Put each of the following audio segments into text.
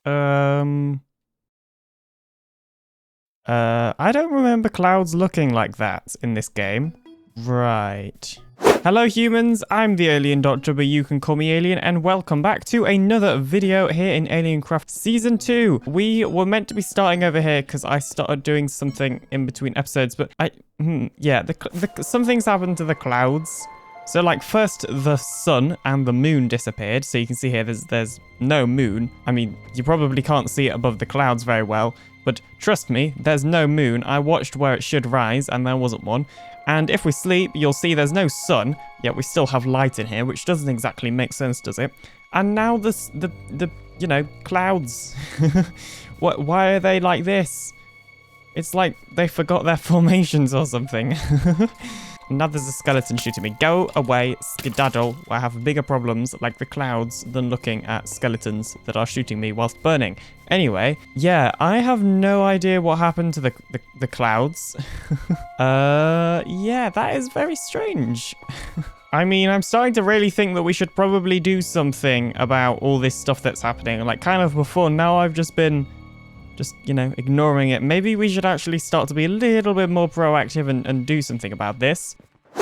I don't remember clouds looking like that in this game. Right. Hello humans, I'm the AlienDoctor, but you can call me Alien, and welcome back to another video here in AlienCraft Season 2. We were meant to be starting over here because I started doing something in between episodes, but some things happened to the clouds. So like first the sun and the moon disappeared, so you can see here there's no moon. I mean, you probably can't see it above the clouds very well, but trust me, there's no moon. I watched where it should rise and there wasn't one. And if we sleep, you'll see there's no sun, yet we still have light in here, which doesn't exactly make sense, does it? And now the clouds. Why are they like this? It's like they forgot their formations or something. Now there's a skeleton shooting me. Go away, skedaddle. I have bigger problems like the clouds than looking at skeletons that are shooting me whilst burning. Anyway, yeah, I have no idea what happened to the clouds. Yeah, that is very strange. I mean, I'm starting to really think that we should probably do something about all this stuff that's happening. Like, kind of before, now I've just been ignoring it. Maybe we should actually start to be a little bit more proactive and do something about this.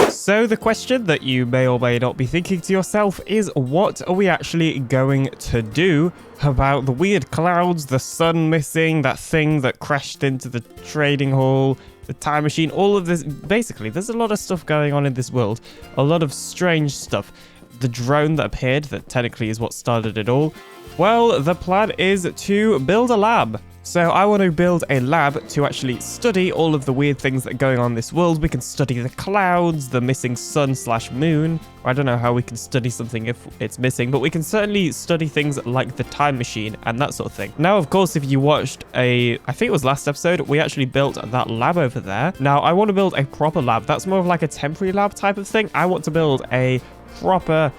So the question that you may or may not be thinking to yourself is, what are we actually going to do about the weird clouds, the sun missing, that thing that crashed into the trading hall, the time machine, all of this? Basically, there's a lot of stuff going on in this world, a lot of strange stuff. The drone that appeared, that technically is what started it all. Well, the plan is to build a lab. So I want to build a lab to actually study all of the weird things that are going on in this world. We can study the clouds, the missing sun/moon. I don't know how we can study something if it's missing, but we can certainly study things like the time machine and that sort of thing. Now, of course, if you watched I think it was last episode, we actually built that lab over there. Now, I want to build a proper lab. That's more of like a temporary lab type of thing. I want to build a proper,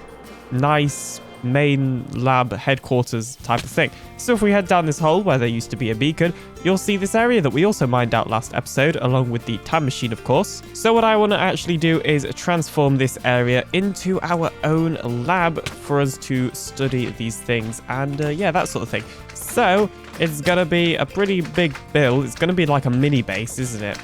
nice main lab headquarters type of thing. So if we head down this hole where there used to be a beacon, you'll see this area that we also mined out last episode, along with the time machine, of course. So what I want to actually do is transform this area into our own lab for us to study these things and yeah, that sort of thing. So it's gonna be a pretty big build. It's gonna be like a mini base, isn't it?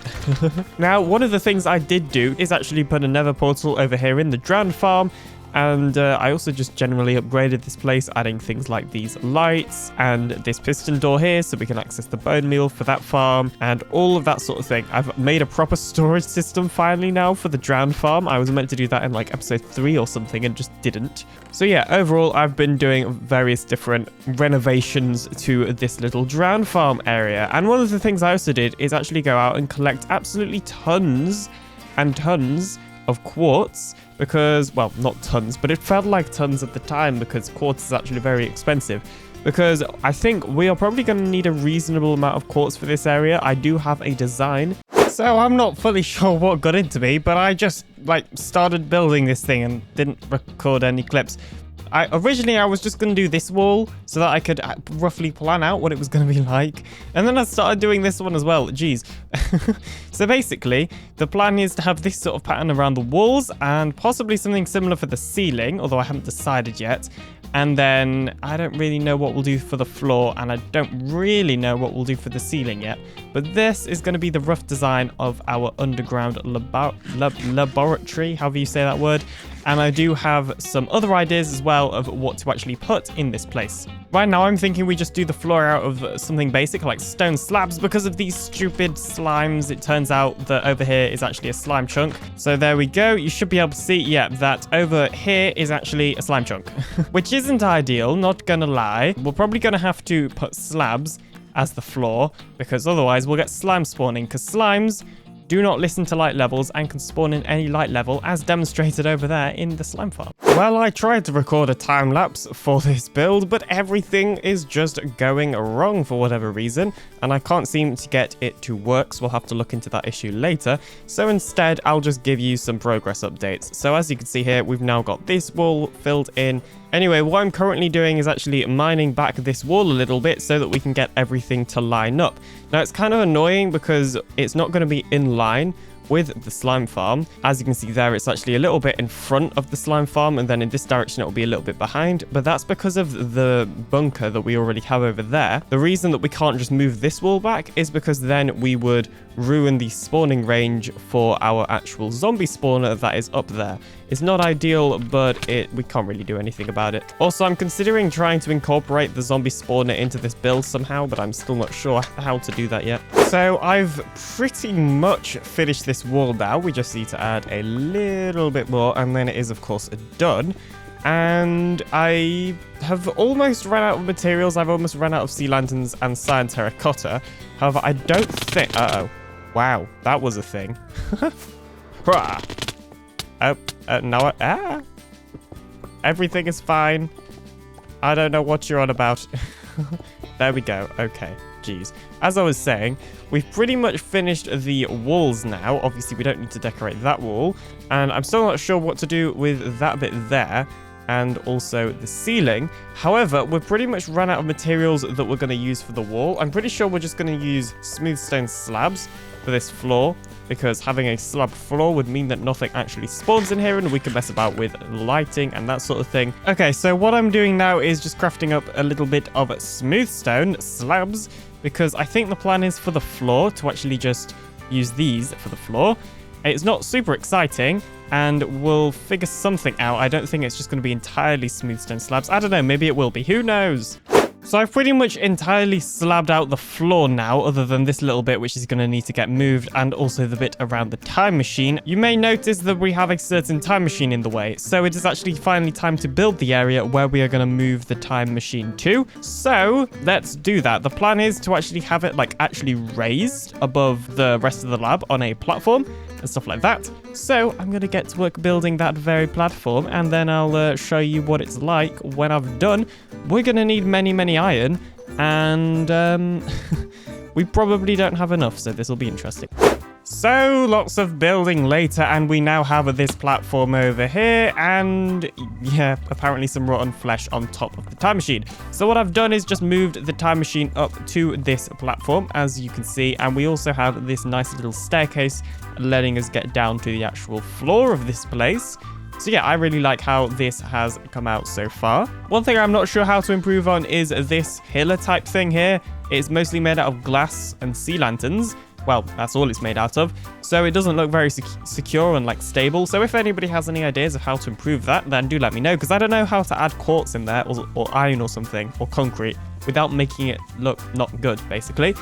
Now, one of the things I did do is actually put a nether portal over here in the drowned farm. And I also just generally upgraded this place, adding things like these lights and this piston door here so we can access the bone meal for that farm and all of that sort of thing. I've made a proper storage system finally now for the drowned farm. I was meant to do that in like episode 3 or something and just didn't. So yeah, overall, I've been doing various different renovations to this little drowned farm area. And one of the things I also did is actually go out and collect absolutely tons and tons of quartz. Because, well, not tons, but it felt like tons at the time because quartz is actually very expensive. Because I think we are probably going to need a reasonable amount of quartz for this area. I do have a design. So I'm not fully sure what got into me, but I just, started building this thing and didn't record any clips. Originally, I was just going to do this wall so that I could roughly plan out what it was going to be like. And then I started doing this one as well. Jeez. So basically, the plan is to have this sort of pattern around the walls and possibly something similar for the ceiling, although I haven't decided yet. And then I don't really know what we'll do for the floor, and I don't really know what we'll do for the ceiling yet. But this is going to be the rough design of our underground laboratory, however you say that word. And I do have some other ideas as well of what to actually put in this place. Right now, I'm thinking we just do the floor out of something basic like stone slabs because of these stupid slimes. It turns out that over here is actually a slime chunk. So there we go. You should be able to see, yeah, that over here is actually a slime chunk, which isn't ideal, not gonna lie. We're probably gonna have to put slabs as the floor because otherwise we'll get slime spawning because slimes do not listen to light levels and can spawn in any light level, as demonstrated over there in the slime farm. Well, I tried to record a time lapse for this build, but everything is just going wrong for whatever reason, and I can't seem to get it to work, so we'll have to look into that issue later. So instead, I'll just give you some progress updates. So as you can see here, we've now got this wall filled in. Anyway, what I'm currently doing is actually mining back this wall a little bit so that we can get everything to line up. Now, it's kind of annoying because it's not going to be in line with the slime farm. As you can see there, it's actually a little bit in front of the slime farm, and then in this direction it will be a little bit behind, but that's because of the bunker that we already have over there. The reason that we can't just move this wall back is because then we would ruin the spawning range for our actual zombie spawner that is up there. It's not ideal, but we can't really do anything about it. Also, I'm considering trying to incorporate the zombie spawner into this build somehow, but I'm still not sure how to do that yet. So I've pretty much finished this wall now. We just need to add a little bit more, and then it is, of course, done. And I have almost run out of materials. I've almost run out of sea lanterns and cyan terracotta. However, I don't think... Uh-oh. Wow, that was a thing. No, everything is fine. I don't know what you're on about. There we go. Okay, jeez. As I was saying, we've pretty much finished the walls now. Obviously, we don't need to decorate that wall. And I'm still not sure what to do with that bit there. And also the ceiling. However, we've pretty much run out of materials that we're going to use for the wall. I'm pretty sure we're just going to use smooth stone slabs for this floor, because having a slab floor would mean that nothing actually spawns in here and we can mess about with lighting and that sort of thing. Okay, so what I'm doing now is just crafting up a little bit of smooth stone slabs, because I think the plan is for the floor to actually just use these for the floor. It's not super exciting, and we'll figure something out. I don't think it's just going to be entirely smooth stone slabs. I don't know, maybe it will be. Who knows? So I've pretty much entirely slabbed out the floor now, other than this little bit, which is going to need to get moved, and also the bit around the time machine. You may notice that we have a certain time machine in the way, so it is actually finally time to build the area where we are going to move the time machine to. So let's do that. The plan is to actually have it actually raised above the rest of the lab on a platform and stuff like that. So I'm going to get to work building that very platform, and then I'll show you what it's like when I've done. We're going to need many iron, and we probably don't have enough, so this will be interesting. So lots of building later, and we now have this platform over here, and yeah, apparently some rotten flesh on top of the time machine. So what I've done is just moved the time machine up to this platform, as you can see, and we also have this nice little staircase letting us get down to the actual floor of this place. So yeah, I really like how this has come out so far. One thing I'm not sure how to improve on is this pillar type thing here. It's mostly made out of glass and sea lanterns. Well, that's all it's made out of. So it doesn't look very secure and stable. So if anybody has any ideas of how to improve that, then do let me know, because I don't know how to add quartz in there, or iron or something, or concrete, without making it look not good, basically.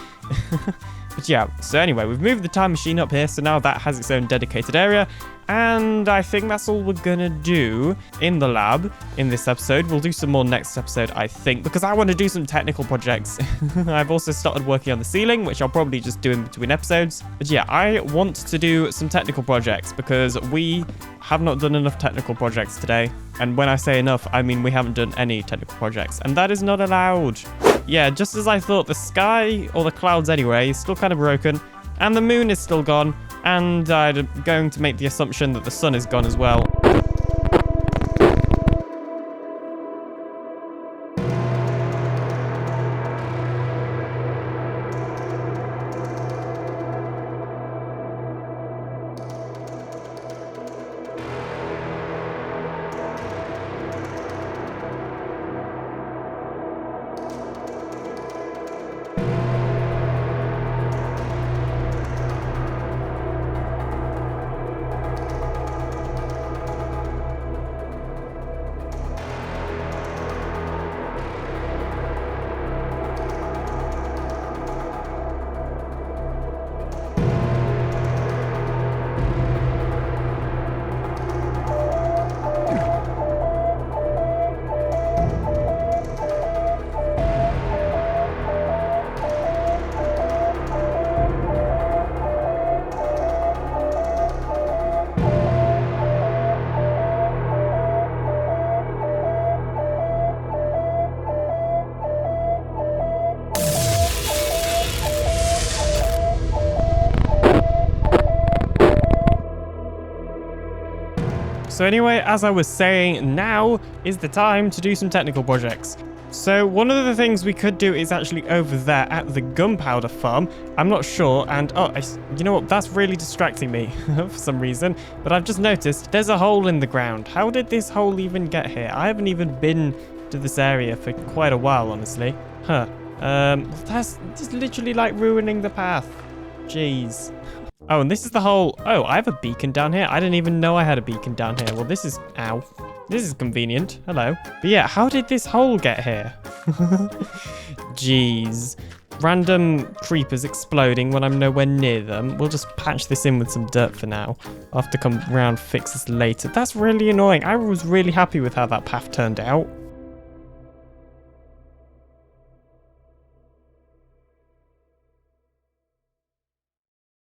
But yeah, so anyway, we've moved the time machine up here, so now that has its own dedicated area. And I think that's all we're gonna do in the lab in this episode. We'll do some more next episode, I think, because I want to do some technical projects. I've also started working on the ceiling, which I'll probably just do in between episodes. But yeah, I want to do some technical projects because we have not done enough technical projects today. And when I say enough, I mean we haven't done any technical projects, and that is not allowed. Yeah, just as I thought, the sky, or the clouds anyway, is still kind of broken, and the moon is still gone, and I'm going to make the assumption that the sun is gone as well. So anyway, as I was saying, now is the time to do some technical projects. So one of the things we could do is actually over there at the gunpowder farm. I'm not sure, and you know what? That's really distracting me for some reason. But I've just noticed there's a hole in the ground. How did this hole even get here? I haven't even been to this area for quite a while, honestly. Huh. That's just literally like ruining the path. Jeez. Oh, and this is the hole. Oh, I have a beacon down here. I didn't even know I had a beacon down here. Well, this is... Ow. This is convenient. Hello. But yeah, how did this hole get here? Jeez. Random creepers exploding when I'm nowhere near them. We'll just patch this in with some dirt for now. I'll have to come around fix this later. That's really annoying. I was really happy with how that path turned out.